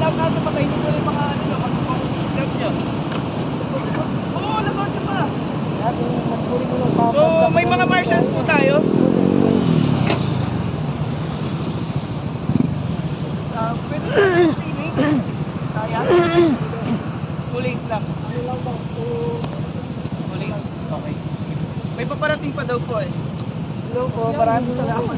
lang natin, patayin nyo yung mga ano nyo, mag-test nyo. Oo, lasot nyo pa. So, may mga marshals po tayo. Pwede nyo yung 3 lanes. Kaya? 2 lanes lang. 2 lanes. Okay. Sige. May paparating pa daw po eh. Hello po, maraming salamat.